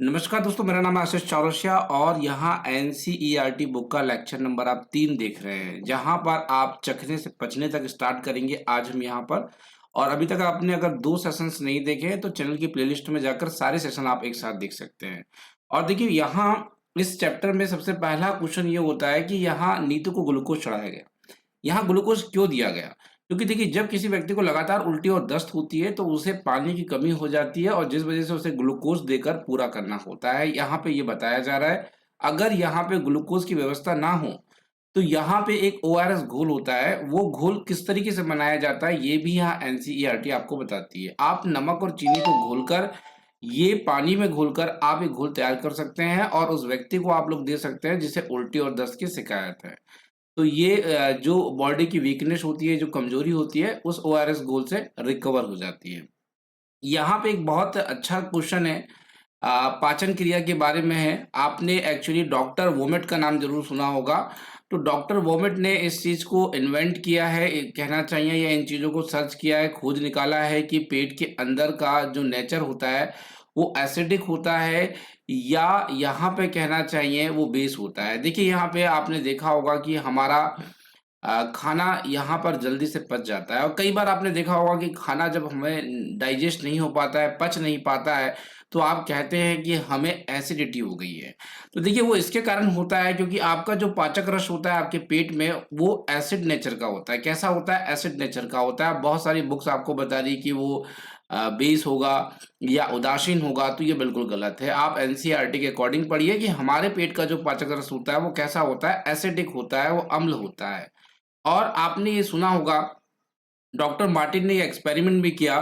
नमस्कार दोस्तों, मेरा नाम है आशीष चौरसिया और यहाँ एनसीईआरटी बुक का लेक्चर नंबर आप 3 देख रहे हैं, जहाँ पर आप चखने से पचने तक स्टार्ट करेंगे आज हम यहाँ पर। और अभी तक आपने अगर 2 सेशंस नहीं देखे हैं, तो चैनल की प्लेलिस्ट में जाकर सारे सेशन आप एक साथ देख सकते हैं। और देखिए यहाँ इस चैप्टर में सबसे पहला क्वेश्चन ये होता है कि यहाँ नीतू को ग्लूकोज चढ़ाया गया। यहाँ ग्लूकोज क्यों दिया गया? क्योंकि देखिए जब किसी व्यक्ति को लगातार उल्टी और दस्त होती है तो उसे पानी की कमी हो जाती है और जिस वजह से उसे ग्लूकोज देकर पूरा करना होता है। यहाँ पे ये बताया जा रहा है, अगर यहाँ पे ग्लूकोज की व्यवस्था ना हो तो यहाँ पे एक ओआरएस घोल होता है, वो घोल किस तरीके से बनाया जाता है ये भी यहाँ एनसीईआरटी आपको बताती है। आप नमक और चीनी को घोलकर ये पानी में घोलकर आप एक घोल तैयार कर सकते हैं और उस व्यक्ति को आप लोग दे सकते हैं जिसे उल्टी और दस्त की शिकायत है। तो ये जो बॉडी की वीकनेस होती है, जो कमजोरी होती है, उस ओआरएस घोल से रिकवर हो जाती है। यहाँ पे एक बहुत अच्छा क्वेश्चन है, पाचन क्रिया के बारे में है। आपने एक्चुअली डॉक्टर वोमेट का नाम जरूर सुना होगा। तो डॉक्टर वोमेट ने इस चीज को इन्वेंट किया है, कहना चाहिए, या इन चीजों को सर्च किया है, खोज निकाला है कि पेट के अंदर का जो नेचर होता है वो एसिडिक होता है या यहाँ पे कहना चाहिए वो बेस होता है। देखिए यहाँ पे आपने देखा होगा कि हमारा खाना यहाँ पर जल्दी से पच जाता है और कई बार आपने देखा होगा कि खाना जब हमें डाइजेस्ट नहीं हो पाता है, पच नहीं पाता है, तो आप कहते हैं कि हमें एसिडिटी हो गई है। तो देखिए वो इसके कारण होता है क्योंकि आपका जो पाचक रस होता है आपके पेट में वो एसिड नेचर का होता है। कैसा होता है? एसिड नेचर का होता है। बहुत सारी बुक्स आपको बता रही कि वो बेस होगा या उदासीन होगा, तो ये बिल्कुल गलत है। आप एनसीईआरटी के अकॉर्डिंग पढ़िए कि हमारे पेट का जो पाचक रस होता है वो कैसा होता है? एसिडिक होता है, वो अम्ल होता है। और आपने ये सुना होगा, डॉक्टर मार्टिन ने ये एक्सपेरिमेंट भी किया,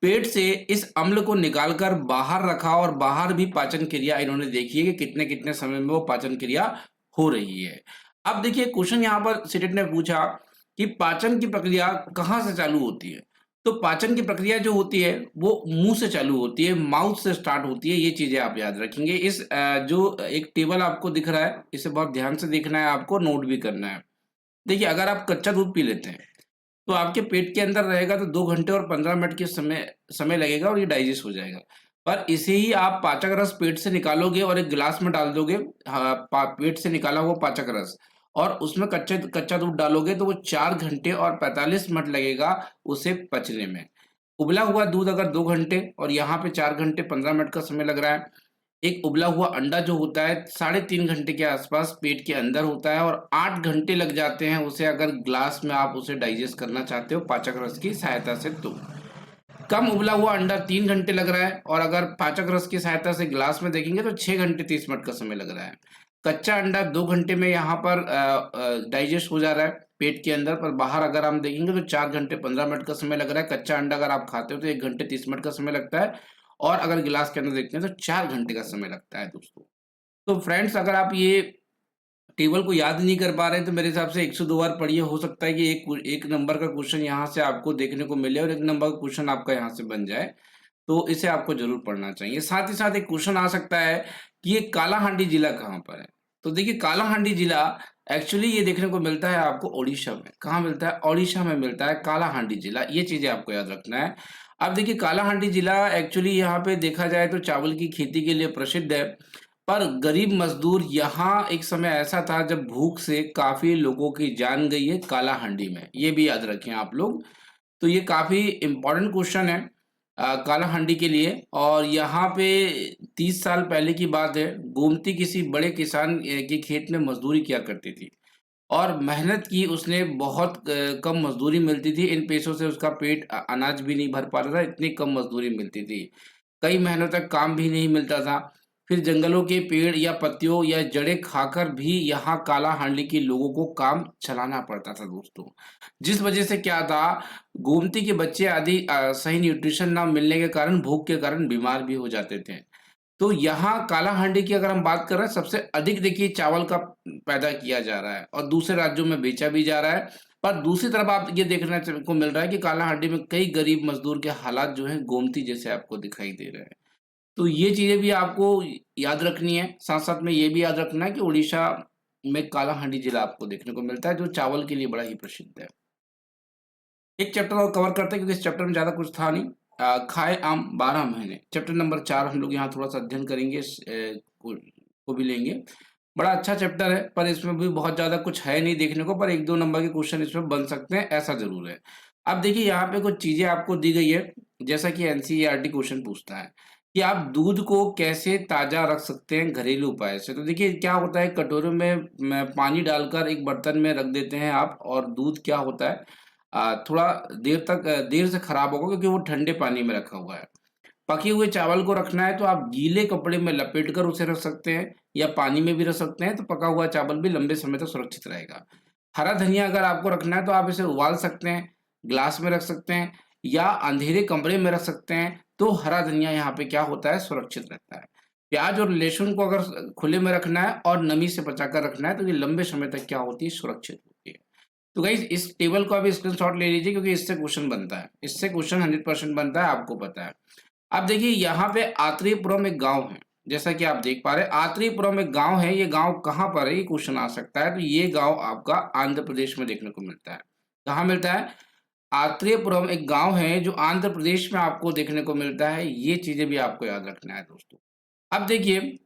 पेट से इस अम्ल को निकालकर बाहर रखा और बाहर भी पाचन क्रिया इन्होंने देखी है कि कितने-कितने समय में वो पाचन क्रिया हो रही है। अब देखिए क्वेश्चन यहाँ पर सीटेट ने पूछा कि पाचन की प्रक्रिया कहाँ से चालू होती है? तो पाचन की प्रक्रिया जो होती है वो मुँह से चालू होती है, माउथ से स्टार्ट होती है, ये चीज़ें आप याद रखेंगे। इस जो एक टेबल आपको दिख रहा है, इसे बहुत ध्यान से देखना है, आपको नोट भी करना है। देखिए, अगर आप कच्चा दूध पी लेते हैं, तो आपके पेट के अंदर रहेगा तो 2 घंटे और 15 मिनट के समय समय लगेगा और ये डाइजेस्ट हो जाएगा। पर इसे ही आप पाचक रस पेट से निकालोगे और एक गिलास में डाल दोगे, पेट से निकाला हुआ पाचक रस, और उसमें कच्चा दूध डालोगे तो वो 4 घंटे और 45 मिनट लगेगा उसे पचने में। उबला हुआ दूध अगर 2 घंटे और यहाँ पे 4 घंटे 15 मिनट का समय लग रहा है। एक उबला हुआ अंडा जो होता है 3.5 घंटे के आसपास पेट के अंदर होता है और 8 घंटे लग जाते हैं उसे, अगर ग्लास में आप उसे डाइजेस्ट करना चाहते हो पाचक रस की सहायता से तो। कम उबला हुआ अंडा 3 घंटे लग रहा है और अगर पाचक रस की सहायता से ग्लास में देखेंगे तो 6 घंटे 30 मिनट का समय लग रहा है। कच्चा अंडा 2 घंटे में यहाँ पर डाइजेस्ट हो जा रहा है पेट के अंदर, पर बाहर अगर हम देखेंगे तो 4 घंटे 15 मिनट का समय लग रहा है। कच्चा अंडा अगर आप खाते हो तो 1 घंटे 30 मिनट का समय लगता है और अगर गिलास के अंदर देखते हैं तो 4 घंटे का समय लगता है दोस्तों। तो फ्रेंड्स, अगर आप ये टेबल को याद नहीं कर पा रहे हैं तो मेरे हिसाब से 1 से 2 बार पढ़िए, हो सकता है कि एक नंबर का क्वेश्चन यहाँ से आपको देखने को मिले और 1 नंबर का क्वेश्चन आपका यहाँ से बन जाए, तो इसे आपको ज़रूर पढ़ना चाहिए। साथ ही साथ एक क्वेश्चन आ सकता है कि ये कालाहांडी जिला कहाँ पर है? तो देखिए कालाहांडी जिला एक्चुअली ये देखने को मिलता है आपको ओडिशा में। कहाँ मिलता है? ओडिशा में मिलता है कालाहांडी जिला, ये चीज़ें आपको याद रखना है। अब देखिए कालाहांडी जिला एक्चुअली यहाँ पे देखा जाए तो चावल की खेती के लिए प्रसिद्ध है, पर गरीब मजदूर यहाँ एक समय ऐसा था जब भूख से काफ़ी लोगों की जान गई है कालाहांडी में, ये भी याद रखें आप लोग। तो ये काफ़ी इम्पोर्टेंट क्वेश्चन है कालाहांडी के लिए। और यहाँ पे 30 साल पहले की बात है, गोमती किसी बड़े किसान के खेत में मजदूरी किया करती थी और मेहनत की उसने, बहुत कम मजदूरी मिलती थी। इन पैसों से उसका पेट अनाज भी नहीं भर पा रहा था, इतनी कम मजदूरी मिलती थी। कई महीनों तक काम भी नहीं मिलता था। फिर जंगलों के पेड़ या पत्तियों या जड़ें खाकर भी यहाँ कालाहांडी के लोगों को काम चलाना पड़ता था दोस्तों। जिस वजह से क्या था, गोमती के बच्चे आदि सही न्यूट्रिशन ना मिलने के कारण, भूख के कारण बीमार भी हो जाते थे। तो यहाँ कालाहांडी की अगर हम बात कर रहे हैं, सबसे अधिक देखिए चावल का पैदा किया जा रहा है और दूसरे राज्यों में बेचा भी जा रहा है। पर दूसरी तरफ आप ये देखने को मिल रहा है कि कालाहांडी में कई गरीब मजदूर के हालात जो हैं गोमती जैसे आपको दिखाई दे रहे हैं। तो ये चीज़ें भी आपको याद रखनी है। साथ-साथ में ये भी याद रखना है कि उड़ीसा में कालाहांडी जिला आपको देखने को मिलता है जो चावल के लिए बड़ा ही प्रसिद्ध है। एक चैप्टर और कवर करते हैं क्योंकि इस चैप्टर में ज़्यादा कुछ था नहीं। खाए आम 12 महीने। चैप्टर नंबर 4 हम लोग यहाँ थोड़ा-सा अध्ययन करेंगे, को भी लेंगे। बड़ा अच्छा चैप्टर है, पर इसमें भी बहुत ज़्यादा कुछ है नहीं देखने को, पर 1-2 नंबर के क्वेश्चन इसमें बन सकते हैं, ऐसा ज़रूर है। अब देखिए यहाँ पे कुछ चीज़ें आपको दी गई है, जैसा कि एनसीईआरटी क्वेश्चन पूछता है कि आप दूध को कैसे ताज़ा रख सकते हैं घरेलू उपाय से। तो देखिए क्या होता है, कटोरे में पानी डालकर एक बर्तन में रख देते हैं आप, और दूध क्या होता है थोड़ा देर से खराब होगा, क्योंकि वो ठंडे पानी में रखा हुआ है। पके हुए चावल को रखना है तो आप गीले कपड़े में लपेटकर उसे रख सकते हैं, या पानी में भी रख सकते हैं, तो पका हुआ चावल भी लंबे समय तक सुरक्षित रहेगा। हरा धनिया अगर आपको रखना है तो आप इसे उबाल सकते हैं, ग्लास में रख सकते हैं, या अंधेरे कमरे में रख सकते हैं, तो हरा धनिया यहाँ पे क्या होता है, सुरक्षित रहता है। प्याज और लहसुन को अगर खुले में रखना है और नमी से बचाकर रखना है, तो ये लंबे समय तक क्या होती है, सुरक्षित होती है। तो गाइस इस टेबल को अभी स्क्रीनशॉट ले लीजिए, क्योंकि इससे क्वेश्चन बनता है, इससे क्वेश्चन 100% बनता है, आपको पता है। अब देखिए यहाँ पे आत्रेयपुरम एक गांव है, जैसा कि आप देख पा रहे हैं आत्रेयपुरम एक गांव है। ये गांव कहाँ पर है, ये क्वेश्चन आ सकता है। तो ये गांव आपका आंध्र प्रदेश में देखने को मिलता है। कहाँ मिलता है? आत्रेयपुरम एक गांव है जो आंध्र प्रदेश में आपको देखने को मिलता है। ये चीजें भी आपको याद रखना है दोस्तों। अब देखिए,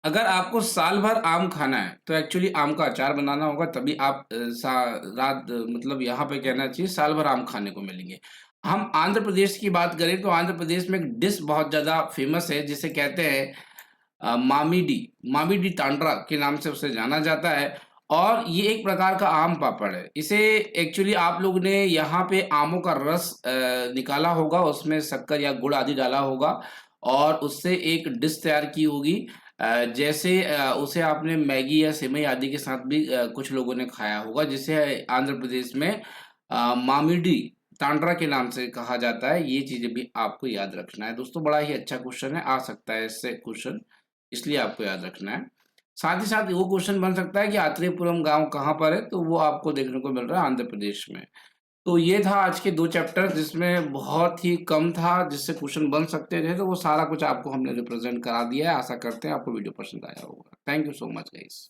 अगर आपको साल भर आम खाना है तो एक्चुअली आम का अचार बनाना होगा, तभी आप मतलब यहाँ पे कहना चाहिए साल भर आम खाने को मिलेंगे। हम आंध्र प्रदेश की बात करें तो आंध्र प्रदेश में एक डिश बहुत ज़्यादा फेमस है, जिसे कहते हैं मामीडी। मामीडी तांड्रा के नाम से उसे जाना जाता है, और ये एक प्रकार का आम पापड़ है। इसे एक्चुअली आप लोग ने यहाँ पे आमों का रस निकाला होगा, उसमें शक्कर या गुड़ आदि डाला होगा, और उससे एक डिश तैयार की होगी। जैसे उसे आपने मैगी या सेवई आदि के साथ भी कुछ लोगों ने खाया होगा, जिसे आंध्र प्रदेश में मामीडी तांड्रा के नाम से कहा जाता है। ये चीज़ें भी आपको याद रखना है दोस्तों। बड़ा ही अच्छा क्वेश्चन है, आ सकता है इससे क्वेश्चन, इसलिए आपको याद रखना है। साथ ही साथ वो क्वेश्चन बन सकता है कि आत्रेयपुरम गाँव कहाँ पर है, तो वो आपको देखने को मिल रहा है आंध्र प्रदेश में। तो ये था आज के 2 चैप्टर, जिसमें बहुत ही कम था जिससे क्वेश्चन बन सकते थे, तो वो सारा कुछ आपको हमने रिप्रेजेंट करा दिया है। आशा करते हैं आपको वीडियो पसंद आया होगा। Thank you so much guys.